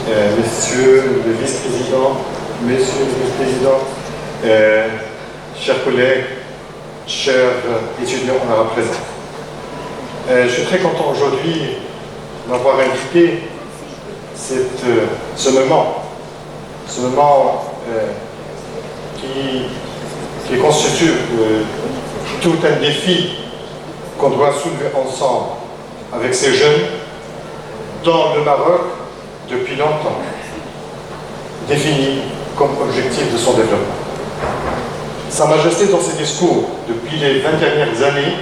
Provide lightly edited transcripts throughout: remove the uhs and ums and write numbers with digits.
Messieurs les vice-présidents, Messieurs les vice-présidents, chers collègues, chers étudiants à la présence. Je suis très content aujourd'hui d'avoir invité ce moment qui constitue tout un défi qu'on doit soulever ensemble avec ces jeunes dans le Maroc depuis longtemps, défini comme objectif de son développement. Sa Majesté, dans ses discours depuis les 20 dernières années,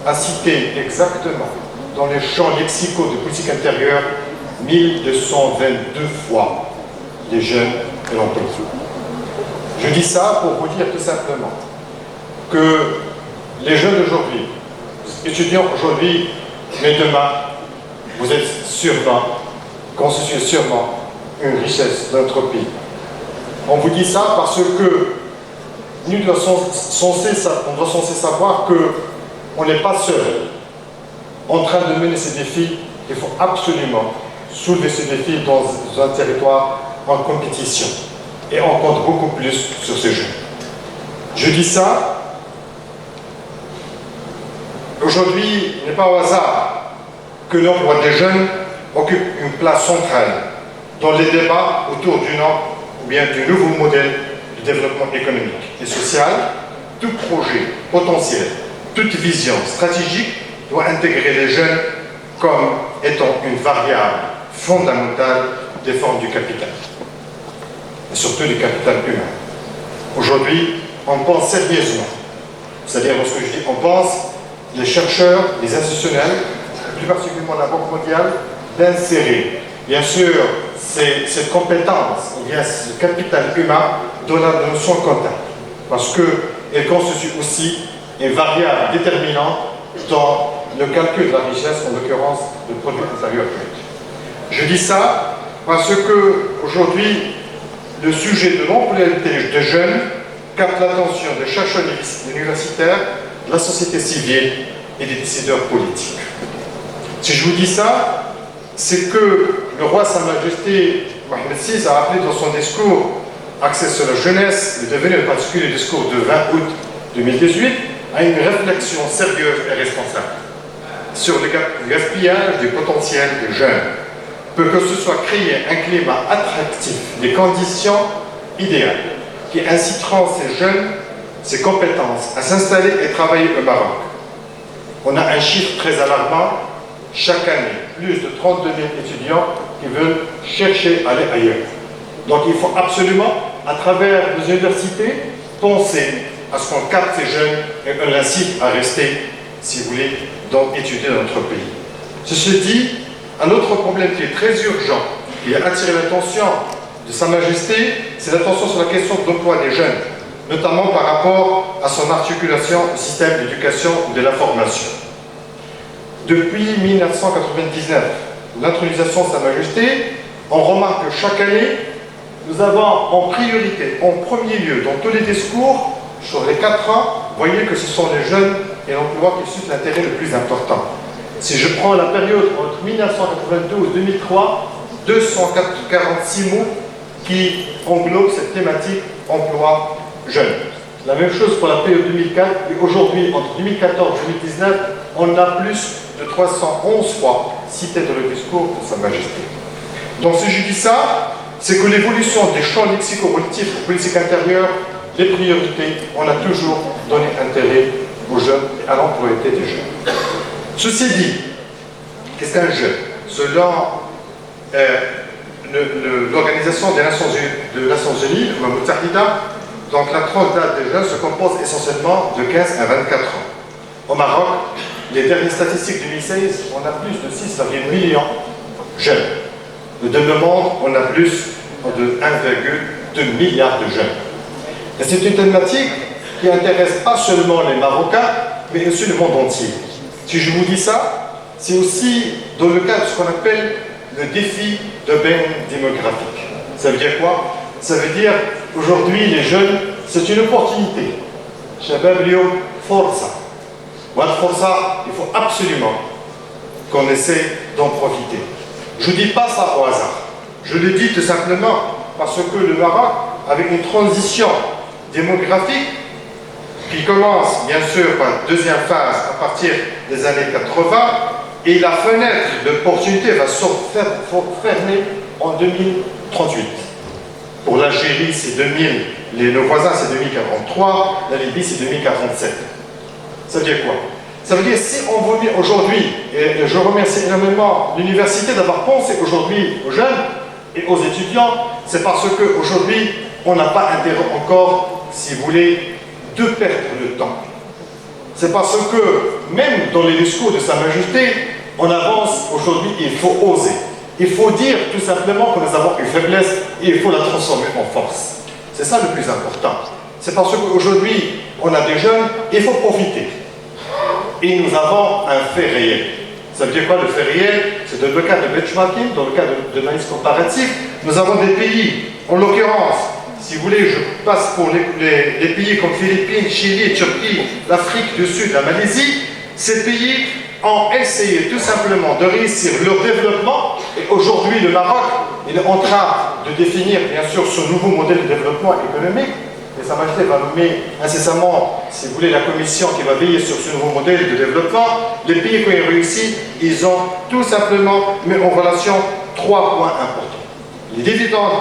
a cité exactement dans les champs lexicaux de politique intérieure 1222 fois les jeunes et l'emploi. Je dis ça pour vous dire tout simplement que les jeunes d'aujourd'hui, les étudiants aujourd'hui, mais demain, vous êtes constituez sûrement une richesse de notre pays. On vous dit ça parce que nous doit censé savoir qu'on n'est pas seul en train de mener ces défis. Il faut absolument soulever ces défis dans un territoire en compétition. Et on compte beaucoup plus sur ces jeunes. Je dis ça, aujourd'hui, il n'est pas au hasard que l'emploi des jeunes occupe une place centrale dans les débats autour du nom ou bien du nouveau modèle de développement économique et social. Tout projet potentiel, toute vision stratégique doit intégrer les jeunes comme étant une variable fondamentale des formes du capital, et surtout du capital humain. Aujourd'hui, on pense sérieusement, c'est-à-dire lorsque je dis on pense, les chercheurs, les institutionnels, plus particulièrement la Banque mondiale, d'insérer, bien sûr, cette compétence, ou bien ce capital humain dans la notion comptable, parce qu'elle constitue aussi une variable déterminante dans le calcul de la richesse, en l'occurrence le produit intérieur brut. Je dis ça parce que aujourd'hui, le sujet de l'emploi des jeunes capte l'attention des chercheurs universitaires, de la société civile et des décideurs politiques. Si je vous dis ça, c'est que le roi Sa Majesté Mohamed VI a rappelé dans son discours axé sur la jeunesse, le devenu en particulier le discours de 20 août 2018, à une réflexion sérieuse et responsable sur le gaspillage du potentiel des jeunes, pour que ce soit créé un climat attractif, des conditions idéales qui inciteront ces jeunes, ces compétences à s'installer et travailler au Maroc. On a un chiffre très alarmant. Chaque année, plus de 32 000 étudiants qui veulent chercher à aller ailleurs. Donc il faut absolument, à travers nos universités, penser à ce qu'on capte ces jeunes et on l'incite à rester, si vous voulez, étudier dans notre pays. Ceci dit, un autre problème qui est très urgent, qui a attiré l'attention de Sa Majesté, c'est l'attention sur la question de l'emploi des jeunes, notamment par rapport à son articulation au système d'éducation et de la formation. Depuis 1999, l'intronisation de Sa Majesté, on remarque que chaque année, nous avons en priorité, en premier lieu, dans tous les discours, sur les 4 ans, vous voyez que ce sont les jeunes et l'emploi qui suscitent l'intérêt le plus important. Si je prends la période entre 1992 et 2003, 246 mots qui englobent cette thématique emploi jeune. La même chose pour la période 2004, et aujourd'hui, entre 2014 et 2019, on a plus de 311 fois cité dans le discours de Sa Majesté. Donc si je dis ça, c'est que l'évolution des champs lexico-politifs de politique intérieure, les priorités, on a toujours donné intérêt aux jeunes et à l'employabilité des jeunes. Ceci dit, qu'est-ce qu'un jeune? Selon l'Organisation des Nations Unies, la Moutahida, donc la tranche d'âge des jeunes se compose essentiellement de 15 à 24 ans. Au Maroc, les dernières statistiques 2016, on a plus de 6,1 millions de jeunes. Dans le monde, on a plus de 1,2 milliard de jeunes. Et c'est une thématique qui intéresse pas seulement les Marocains, mais aussi le monde entier. Si je vous dis ça, c'est aussi dans le cadre de ce qu'on appelle le défi d'aubaine démographique. Ça veut dire quoi? Ça veut dire, aujourd'hui, les jeunes, c'est une opportunité. Shabab Lyon, forza. Forza, il faut absolument qu'on essaie d'en profiter. Je ne dis pas ça au hasard. Je le dis tout simplement parce que le Maroc, avec une transition démographique qui commence bien sûr par la deuxième phase à partir des années 80, et la fenêtre d'opportunité va se fermer en 2038. Pour l'Algérie, c'est 2000, nos voisins, c'est 2043, la Libye, c'est 2047. Ça veut dire quoi? Ça veut dire, si on veut dire aujourd'hui, et je remercie énormément l'université d'avoir pensé aujourd'hui aux jeunes et aux étudiants, c'est parce qu'aujourd'hui, on n'a pas intérêt encore, si vous voulez, de perdre le temps. C'est parce que, même dans les discours de Sa Majesté, on avance aujourd'hui, il faut oser. Il faut dire tout simplement que nous avons une faiblesse et il faut la transformer en force. C'est ça le plus important. C'est parce qu'aujourd'hui, on a des jeunes, il faut profiter. Et nous avons un fait réel. Ça veut dire quoi le fait réel? C'est dans le cas de benchmarking, dans le cas d'analyse comparative. Nous avons des pays, en l'occurrence, si vous voulez, je passe pour les pays comme Philippines, Chili, Turquie, l'Afrique du Sud, la Malaisie. Ces pays ont essayé tout simplement de réussir leur développement. Et aujourd'hui, le Maroc, il est en train de définir, bien sûr, ce nouveau modèle de développement économique. Et Sa Majesté va nommer incessamment, si vous voulez, la commission qui va veiller sur ce nouveau modèle de développement. Les pays qui ont réussi, ils ont tout simplement mis en relation 3 points importants. Les dividendes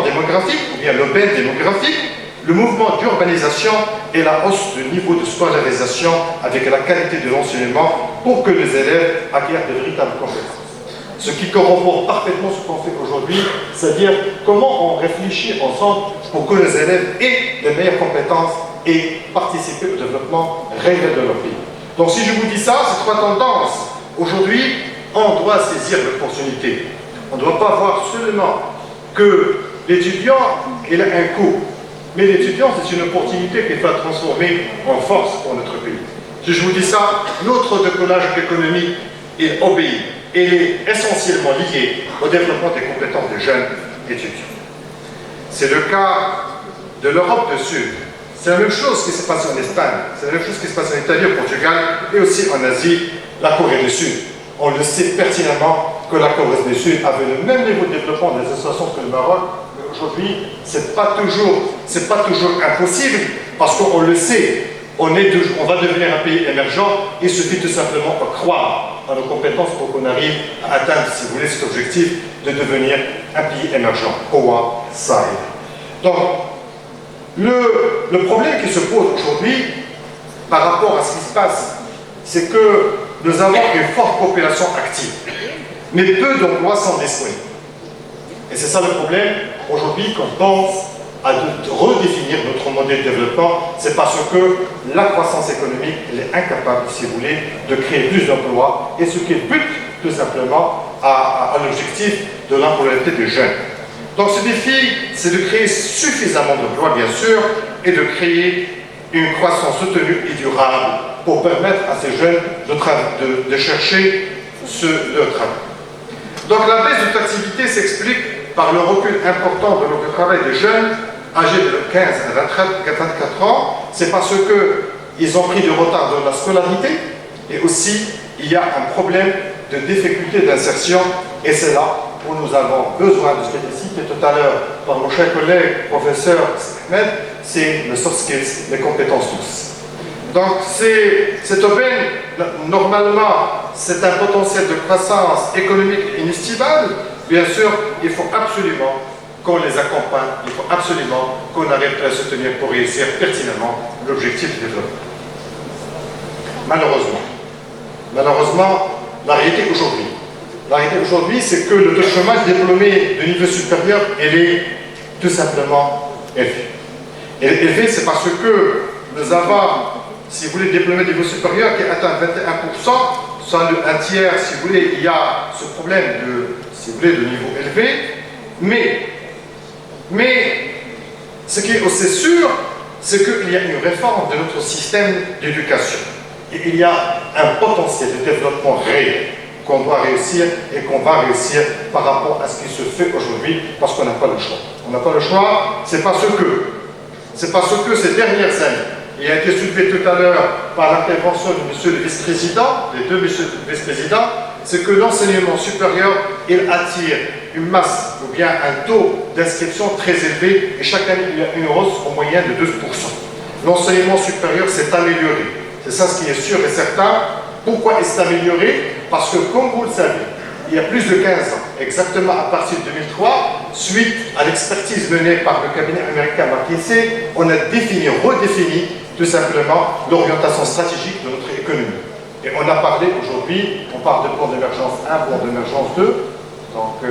démographiques, ou bien l'aubaine démographique, le mouvement d'urbanisation et la hausse du niveau de scolarisation avec la qualité de l'enseignement pour que les élèves acquièrent de véritables compétences. Ce qui corrobore parfaitement ce qu'on fait aujourd'hui, c'est-à-dire comment on réfléchit ensemble pour que les élèves aient les meilleures compétences et participer au développement réel de leur pays. Donc si je vous dis ça, ces 3 tendances, aujourd'hui, on doit saisir l'opportunité. On ne doit pas voir seulement que l'étudiant, il a un coût. Mais l'étudiant, c'est une opportunité qu'il va transformer en force pour notre pays. Si je vous dis ça, notre décollage économique, il obéit. Il est essentiellement lié au développement des compétences des jeunes étudiants. C'est le cas de l'Europe du Sud. C'est la même chose qui se passe en Espagne, c'est la même chose qui se passe en Italie, au Portugal et aussi en Asie, la Corée du Sud. On le sait pertinemment que la Corée du Sud avait le même niveau de développement des associations que le Maroc. Aujourd'hui, ce n'est pas toujours impossible, parce qu'on le sait, on va devenir un pays émergent, il suffit tout simplement de croire à nos compétences pour qu'on arrive à atteindre, si vous voulez, cet objectif de devenir un pays émergent. Kowa Saïd. Donc, le problème qui se pose aujourd'hui, par rapport à ce qui se passe, c'est que nous avons une forte population active, mais peu d'emplois sont disponibles. Et c'est ça le problème. Aujourd'hui, quand on pense à redéfinir notre modèle de développement, c'est parce que la croissance économique, elle est incapable, si vous voulez, de créer plus d'emplois, et ce qui bute tout simplement à l'objectif de l'employabilité des jeunes. Donc ce défi, c'est de créer suffisamment d'emplois, bien sûr, et de créer une croissance soutenue et durable pour permettre à ces jeunes de chercher leur travail. Donc la baisse de l'activité s'explique par le recul important de notre travail des jeunes âgés de 15 à 24 ans. C'est parce qu'ils ont pris du retard dans la scolarité et aussi il y a un problème de difficulté d'insertion et c'est là où nous avons besoin de ce qui a été cité tout à l'heure par mon cher collègue, professeur Ahmed, c'est le soft skills, les compétences douces. Donc cette aubaine, normalement, c'est un potentiel de croissance économique inestimable. Bien sûr, il faut absolument qu'on les accompagne, il faut absolument qu'on arrive à se tenir pour réussir pertinemment l'objectif de développement. Malheureusement, la réalité aujourd'hui, c'est que le taux de chômage diplômé de niveau supérieur, elle est tout simplement élevé. Élevé, c'est parce que nous avons, si vous voulez, diplômé de niveau supérieur qui atteint 21%, soit un tiers, si vous voulez, il y a ce problème si vous voulez, de niveau élevé, mais ce qui est aussi sûr, c'est qu'il y a une réforme de notre système d'éducation. Et il y a un potentiel de développement réel qu'on doit réussir et qu'on va réussir par rapport à ce qui se fait aujourd'hui, parce qu'on n'a pas le choix. On n'a pas le choix, c'est parce que ces dernières années, il a été soulevé tout à l'heure par l'intervention de monsieur le vice-président, les deux messieurs le vice-président, c'est que l'enseignement supérieur, il attire une masse ou bien un taux d'inscription très élevé et chaque année, il y a une hausse en moyenne de 12%. L'enseignement supérieur s'est amélioré. C'est ça ce qui est sûr et certain. Pourquoi il s'est amélioré? Parce que, comme vous le savez, il y a plus de 15 ans, exactement à partir de 2003, suite à l'expertise menée par le cabinet américain McKinsey, on a redéfini tout simplement l'orientation stratégique de notre économie. Et on a parlé aujourd'hui, on parle de plan d'émergence 1, plan d'émergence 2, donc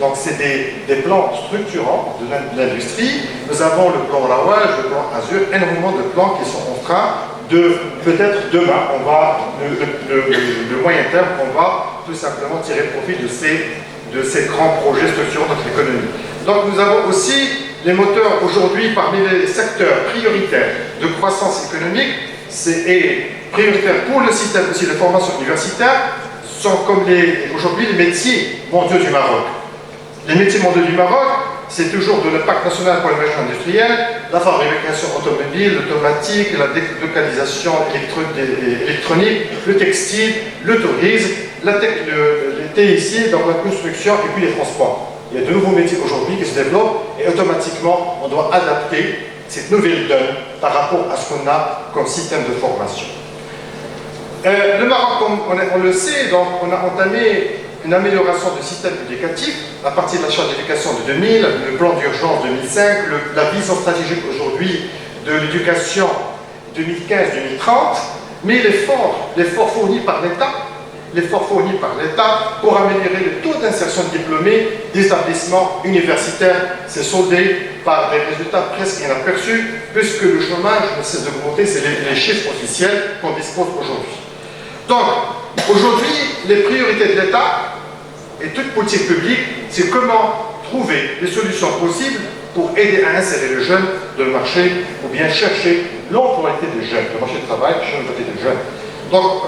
donc c'est des plans structurants de l'industrie. Nous avons le plan Rawaj, le plan Azur, énormément de plans qui sont en train de, peut-être demain, on va, le moyen terme, on va tout simplement tirer profit de ces grands projets structurants de notre économie. Donc nous avons aussi les moteurs aujourd'hui parmi les secteurs prioritaires de croissance économique et prioritaires pour le système aussi de formation universitaire sont comme aujourd'hui les métiers mondiaux du Maroc. Les métiers mondiaux du Maroc, c'est toujours de l'impact national pour l'émergence industrielle, la fabrication automobile, l'automatique, la délocalisation électronique, le textile, le tourisme, les TIC, donc la construction et puis les transports. Il y a de nouveaux métiers aujourd'hui qui se développent et automatiquement, on doit adapter cette nouvelle donne par rapport à ce qu'on a comme système de formation. Le Maroc, comme on le sait, donc on a entamé une amélioration du système éducatif à partir de la charte d'éducation de 2000, le plan d'urgence 2005, la vision stratégique aujourd'hui de l'éducation 2015-2030, mais l'effort fourni par l'État pour améliorer le taux d'insertion diplômée des établissements universitaires s'est soldé par des résultats presque inaperçus, puisque le chômage ne cesse d'augmenter, c'est les chiffres officiels qu'on dispose aujourd'hui. Donc, aujourd'hui, les priorités de l'État et toute politique publique, c'est comment trouver des solutions possibles pour aider à insérer les jeunes dans le marché ou bien chercher l'employabilité des jeunes, le marché du travail, l'employabilité des jeunes. Donc,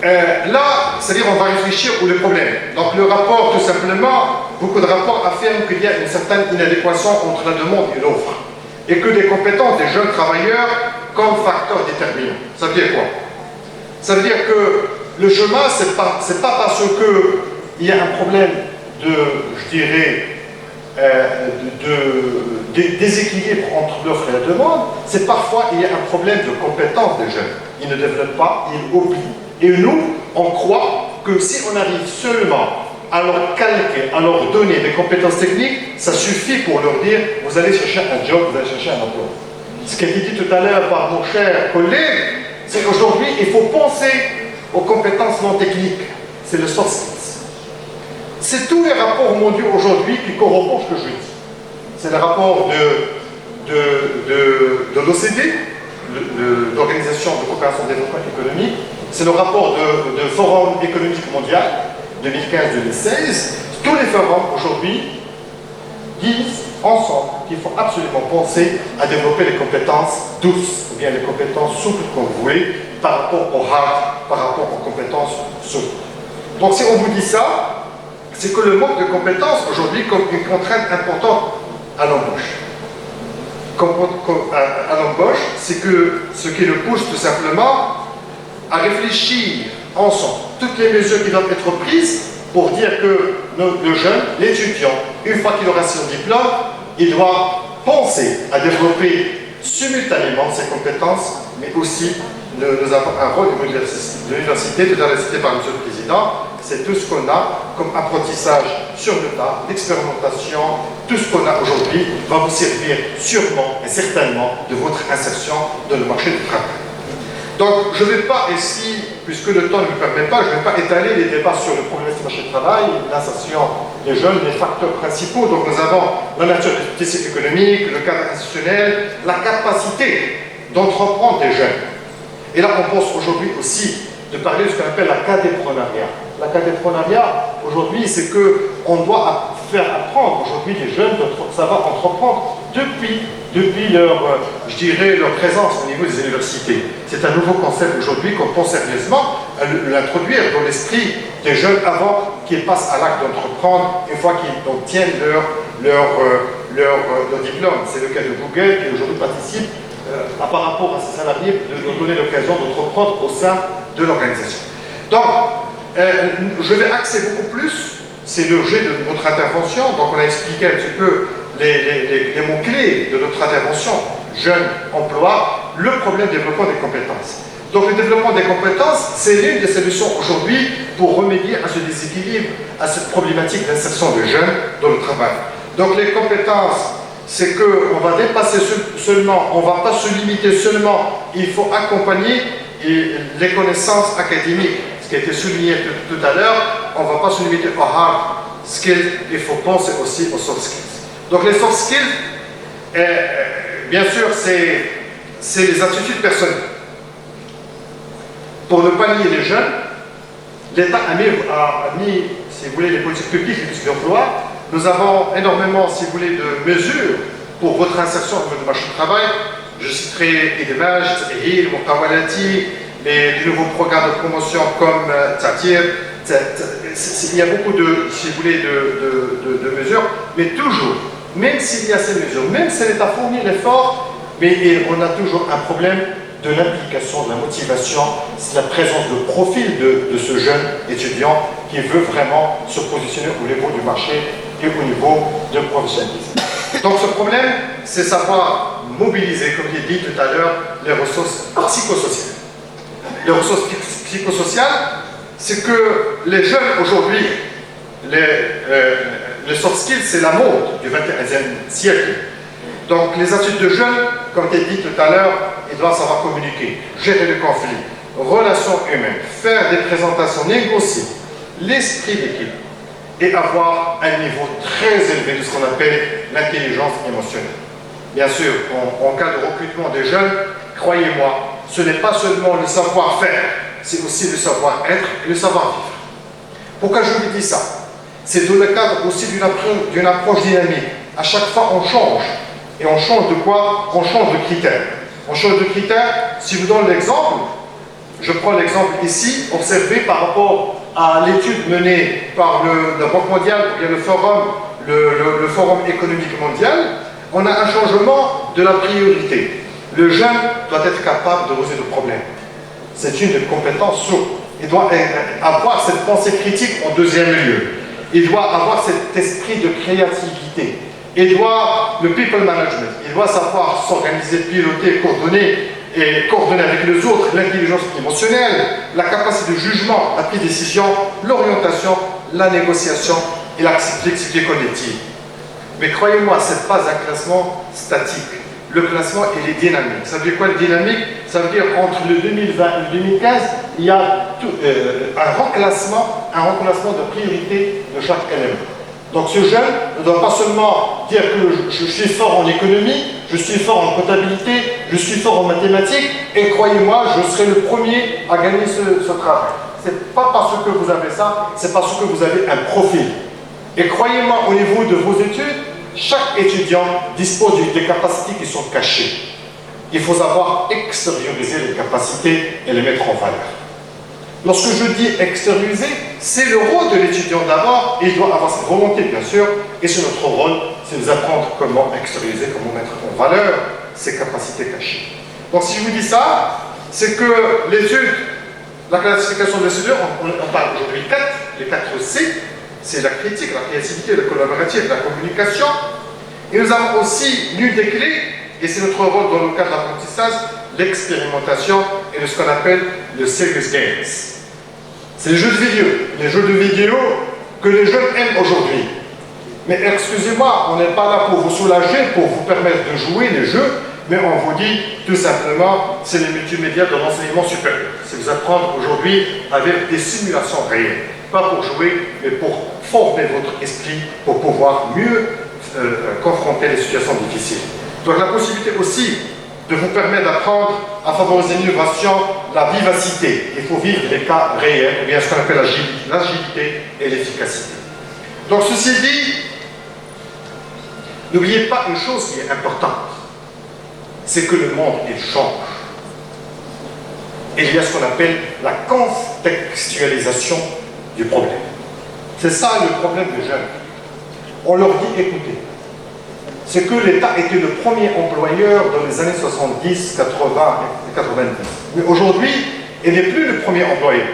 là, c'est-à-dire on va réfléchir où le problème. Donc le rapport, tout simplement, beaucoup de rapports affirment qu'il y a une certaine inadéquation entre la demande et l'offre. Et que des compétences des jeunes travailleurs comme facteur déterminant. Ça veut dire quoi? Ça veut dire que le chômage, c'est pas parce qu'il y a un problème de, je dirais, de déséquilibre entre l'offre et la demande, c'est parfois il y a un problème de compétence des jeunes. Ils ne développent pas, ils oublient. Et nous, on croit que si on arrive seulement à leur calquer, à leur donner des compétences techniques, ça suffit pour leur dire « vous allez chercher un job, vous allez chercher un emploi ». Ce qui a été dit tout à l'heure par mon cher collègue, c'est qu'aujourd'hui, il faut penser aux compétences non techniques. C'est le soft skills. C'est tous les rapports mondiaux aujourd'hui qui corroborent ce que je dis. C'est le rapport de l'OCDE, l'Organisation de coopération et développement économique. C'est le rapport de Forum économique mondial 2015-2016. Tous les forums aujourd'hui disent ensemble qu'il faut absolument penser à développer les compétences douces, ou bien les compétences souples comme vous voulez, par rapport au hard, par rapport aux compétences souples. Donc si on vous dit ça, c'est que le manque de compétences aujourd'hui comme une contrainte importante à l'embauche. À l'embauche, c'est que ce qui le pousse tout simplement à réfléchir ensemble toutes les mesures qui doivent être prises pour dire que le jeune, l'étudiant, une fois qu'il aura son diplôme, il doit penser à développer simultanément ses compétences, mais aussi nous avons un rôle de l'université, tout à l'heure cité par M. le Président, c'est tout ce qu'on a comme apprentissage sur le tas, l'expérimentation, tout ce qu'on a aujourd'hui va vous servir sûrement et certainement de votre insertion dans le marché du travail. Donc, je ne vais pas ici, puisque le temps ne me permet pas, je ne vais pas étaler les débats sur le problème du marché du travail, l'insertion des jeunes, les facteurs principaux. Donc, nous avons la nature du tissu économique, le cadre institutionnel, la capacité d'entreprendre des jeunes. Et là, on pense aujourd'hui aussi de parler de ce qu'on appelle la cadéprenariat. La cadéprenariat, aujourd'hui, c'est qu'on doit faire apprendre aujourd'hui les jeunes de savoir entreprendre depuis leur, je dirais, leur présence au niveau des universités. C'est un nouveau concept aujourd'hui qu'on pense sérieusement à l'introduire dans l'esprit des jeunes avant qu'ils passent à l'acte d'entreprendre, une fois qu'ils obtiennent leur diplôme. C'est le cas de Google qui aujourd'hui participe par rapport à ses salariés de leur donner l'occasion d'entreprendre au sein de l'organisation. Donc, je vais axer beaucoup plus, c'est l'objet de notre intervention, donc on a expliqué un petit peu les mots-clés de notre intervention, jeunes, emploi, le problème de développement des compétences. Donc le développement des compétences, c'est l'une des solutions aujourd'hui pour remédier à ce déséquilibre, à cette problématique d'insertion de jeunes dans le travail. Donc les compétences, c'est qu'on va dépasser seulement, on ne va pas se limiter seulement, il faut accompagner les connaissances académiques, ce qui a été souligné tout à l'heure, on ne va pas se limiter aux hard skills, il faut penser aussi aux soft skills. Donc les soft skills, bien sûr, c'est les attitudes personnelles. Pour ne pas nier les jeunes, l'État a mis, si vous voulez, les politiques publiques, les politiques d'emploi. Nous avons énormément, si vous voulez, de mesures pour votre insertion dans le marché du travail. Je citerai Idmaj, Tahil, Mokawalati, les nouveaux programmes de promotion comme Tatir. Il y a beaucoup de, si vous voulez, de mesures, mais toujours, même s'il y a ces mesures, même si l'État fournit l'effort, mais on a toujours un problème de l'implication, de la motivation, c'est la présence de profil de ce jeune étudiant qui veut vraiment se positionner au niveau du marché et au niveau de professionnalisme. Donc ce problème, c'est savoir mobiliser, comme j'ai dit tout à l'heure, les ressources psychosociales. Les ressources psychosociales, c'est que les jeunes aujourd'hui, les soft skills, c'est la mode du 21e siècle. Donc les attitudes de jeunes, comme tu as dit tout à l'heure, ils doivent savoir communiquer, gérer le conflit, relations humaines, faire des présentations, négocier, l'esprit d'équipe et avoir un niveau très élevé de ce qu'on appelle l'intelligence émotionnelle. Bien sûr, en cas de recrutement des jeunes, croyez-moi, ce n'est pas seulement le savoir-faire, c'est aussi le savoir-être et le savoir-vivre. Pourquoi je vous dis ça? C'est dans le cadre aussi d'une approche dynamique. À chaque fois, on change. Et on change de quoi? On change de critères. On change de critères. Si je vous donne l'exemple, je prends l'exemple ici, observé par rapport à l'étude menée par la Banque mondiale, ou bien le Forum économique mondial, on a un changement de la priorité. Le jeune doit être capable de résoudre le problème. C'est une des compétences sourdes. Il doit avoir cette pensée critique en deuxième lieu. Il doit avoir cet esprit de créativité. Il doit, le people management, il doit savoir s'organiser, piloter, coordonner avec les autres, l'intelligence émotionnelle, la capacité de jugement, la prise de décision, l'orientation, la négociation et la flexibilité collective. Mais croyez-moi, ce n'est pas un classement statique. Le classement, il est dynamique. Ça veut dire quoi le dynamique? Ça veut dire entre le 2020 et le 2015, il y a un reclassement de priorité de chaque élément. Donc ce jeune ne doit pas seulement dire que je suis fort en économie, je suis fort en comptabilité, je suis fort en mathématiques, et croyez-moi, je serai le premier à gagner ce travail. Ce n'est pas parce que vous avez ça, c'est parce que vous avez un profil. Et croyez-moi, au niveau de vos études, chaque étudiant dispose des capacités qui sont cachées. Il faut savoir extérioriser les capacités et les mettre en valeur. Lorsque je dis extérioriser, c'est le rôle de l'étudiant d'abord, il doit avoir cette volonté bien sûr, et c'est notre rôle, c'est de nous apprendre comment extérioriser, comment mettre en valeur ces capacités cachées. Donc si je vous dis ça, c'est que l'étude, la classification des étudiants, on parle aujourd'hui les 4 C, c'est la critique, la créativité, le collaboratif, la communication. Et nous avons aussi l'une des clés, et c'est notre rôle dans le cadre de l'apprentissage, l'expérimentation et ce qu'on appelle le serious games. C'est les jeux de vidéo que les jeunes aiment aujourd'hui. Mais excusez-moi, on n'est pas là pour vous soulager, pour vous permettre de jouer les jeux, mais on vous dit tout simplement, c'est les multimédias de l'enseignement supérieur. C'est vous apprendre aujourd'hui avec des simulations réelles. Pas pour jouer, mais pour former votre esprit, pour pouvoir mieux confronter les situations difficiles. Donc la possibilité aussi de vous permettre d'apprendre à favoriser l'innovation, la vivacité. Il faut vivre les cas réels, ou bien ce qu'on appelle l'agilité et l'efficacité. Donc ceci dit, n'oubliez pas une chose qui est importante, c'est que le monde, il change. Et il y a ce qu'on appelle la contextualisation du problème. C'est ça le problème des jeunes. On leur dit, écoutez, c'est que l'État était le premier employeur dans les années 70, 80 et 90. Mais aujourd'hui, il n'est plus le premier employeur.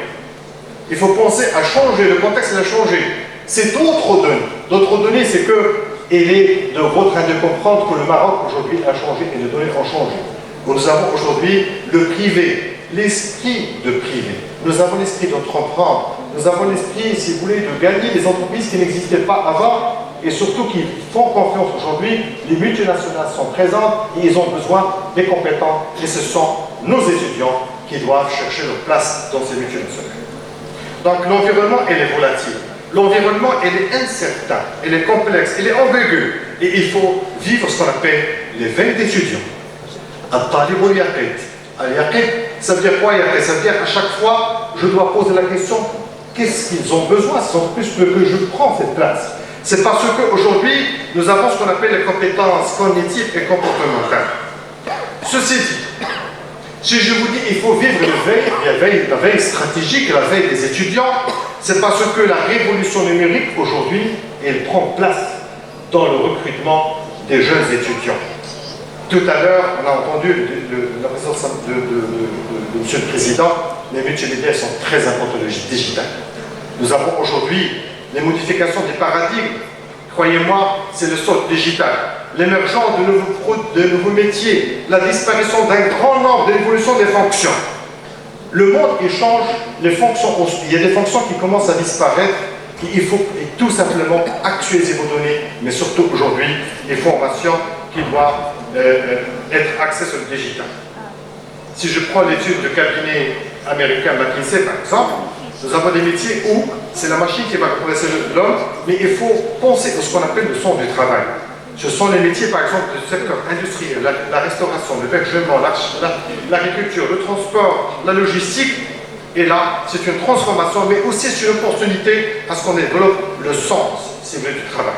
Il faut penser à changer, le contexte a changé. C'est d'autres données. D'autres données, c'est que il est de votre train de comprendre que le Maroc aujourd'hui a changé et les données ont changé. Nous avons aujourd'hui le privé, l'esprit de privé. Nous avons l'esprit d'entreprendre. Nous avons l'esprit, si vous voulez, de gagner des entreprises qui n'existaient pas avant et surtout qui font confiance aujourd'hui. Les multinationales sont présentes et ils ont besoin des compétents et ce sont nos étudiants qui doivent chercher leur place dans ces multinationales. Donc l'environnement, il est volatile. L'environnement, il est incertain, il est complexe, il est ambigu. Et il faut vivre ce qu'on appelle l'éveil d'étudiants. Al-Talib al-Yaqid. Al-Yaqid, ça veut dire quoi Yaqid? Ça veut dire à chaque fois, je dois poser la question, qu'est-ce qu'ils ont besoin? Ce sont plus que je prends cette place. C'est parce qu'aujourd'hui, nous avons ce qu'on appelle les compétences cognitives et comportementales. Ceci dit, si je vous dis il faut vivre la veille stratégique, la veille des étudiants, c'est parce que la révolution numérique aujourd'hui, elle prend place dans le recrutement des jeunes étudiants. Tout à l'heure, on a entendu la présence de M. le Président, les multimédias sont très importants dans le digital. Nous avons aujourd'hui les modifications des paradigmes. Croyez-moi, c'est le saut digital. L'émergence de nouveaux métiers, la disparition d'un grand nombre d'évolutions des fonctions. Le monde, il change, les fonctions, il y a des fonctions qui commencent à disparaître, et il faut tout simplement actualiser vos données, mais surtout aujourd'hui, les formations qui doivent être axées sur le digital. Si je prends l'étude de cabinet américain McKinsey, par exemple, nous avons des métiers où c'est la machine qui va remplacer l'homme, mais il faut penser à ce qu'on appelle le sens du travail. Ce sont les métiers, par exemple, du secteur industriel, la restauration, l'hébergement, l'agriculture, le transport, la logistique. Et là, c'est une transformation, mais aussi c'est une opportunité à ce qu'on développe le sens, si vous voulez, du travail.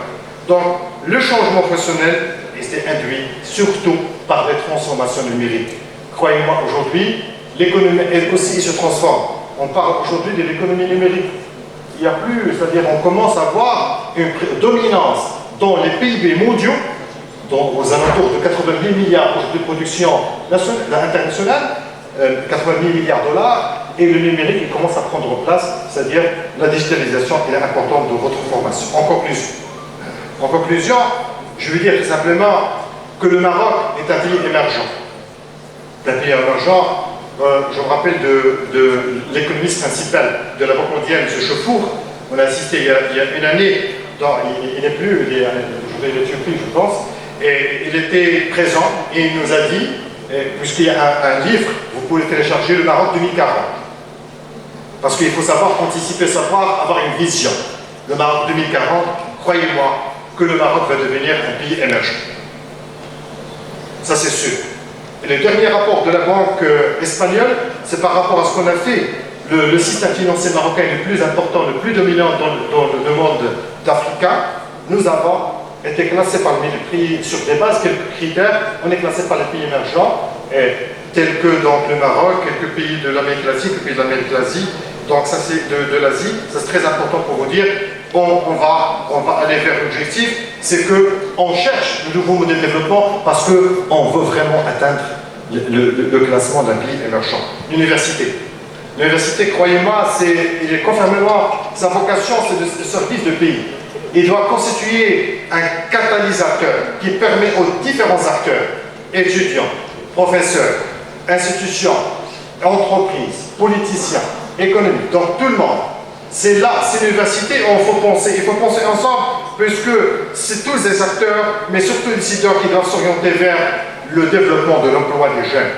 Donc, le changement professionnel est induit surtout par des transformations numériques. Croyez-moi, aujourd'hui, l'économie, elle aussi, se transforme. On parle aujourd'hui de l'économie numérique. Il n'y a plus, c'est-à-dire on commence à voir une dominance dans les PIB mondiaux, aux alentours de 88 milliards de production internationale, 88 milliards de dollars, et le numérique il commence à prendre place, c'est-à-dire la digitalisation est importante de votre formation. En conclusion, je veux dire tout simplement que le Maroc est un pays émergent. Un pays émergent, je me rappelle de l'économiste principal de la Banque mondiale, M. Chauffour. On a assisté il y a une année, il n'est plus, il est en Éthiopie, je pense, et il était présent et il nous a dit, puisqu'il y a un livre, vous pouvez télécharger le Maroc 2040. Parce qu'il faut savoir anticiper, savoir avoir une vision. Le Maroc 2040, croyez-moi que le Maroc va devenir un pays émergent. Ça c'est sûr. Et le dernier rapport de la banque espagnole, c'est par rapport à ce qu'on a fait. Le système financier marocain est le plus important, le plus dominant dans le monde d'Africain. Nous avons été classés parmi les pays sur des bases, quelques critères. On est classé par les pays émergents, tels que donc, le Maroc, quelques pays de l'Amérique latine, quelques pays de l'Amérique de l'Asie. Donc ça c'est de l'Asie, ça c'est très important pour vous dire. On va aller vers l'objectif, c'est qu'on cherche le nouveau modèle de développement parce qu'on veut vraiment atteindre le classement d'un pays émergent. L'université. L'université, croyez-moi, il est conformément, sa vocation, c'est le service de pays. Il doit constituer un catalyseur qui permet aux différents acteurs, étudiants, professeurs, institutions, entreprises, politiciens, économiques, donc tout le monde. C'est là, c'est l'université où il faut penser ensemble, puisque c'est tous les acteurs, mais surtout les décideurs qui doivent s'orienter vers le développement de l'emploi des jeunes.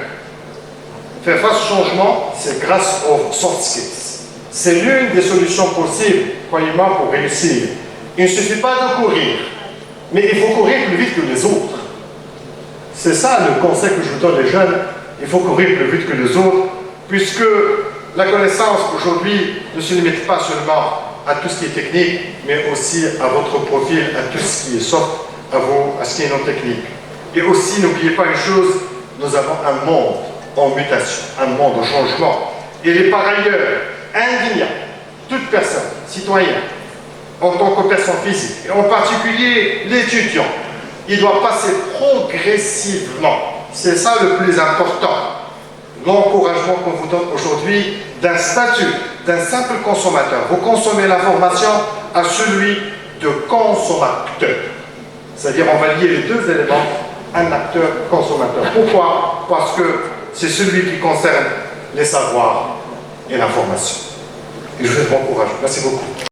Faire face au changement, c'est grâce aux soft skills. C'est l'une des solutions possibles, croyez-moi, pour réussir. Il ne suffit pas de courir, mais il faut courir plus vite que les autres. C'est ça le conseil que je vous donne les jeunes, il faut courir plus vite que les autres, puisque la connaissance aujourd'hui ne se limite pas seulement à tout ce qui est technique, mais aussi à votre profil, à tout ce qui est soft, à ce qui est non technique. Et aussi, n'oubliez pas une chose, nous avons un monde en mutation, un monde en changement. Il est par ailleurs indéniable, toute personne, citoyen, en tant que personne physique, et en particulier l'étudiant, il doit passer progressivement. C'est ça le plus important. L'encouragement qu'on vous donne aujourd'hui d'un statut, d'un simple consommateur. Vous consommez l'information à celui de consommateur. C'est-à-dire on va lier les deux éléments, un acteur-consommateur. Pourquoi? Parce que c'est celui qui concerne les savoirs et l'information. Et je vous encourage. Merci beaucoup.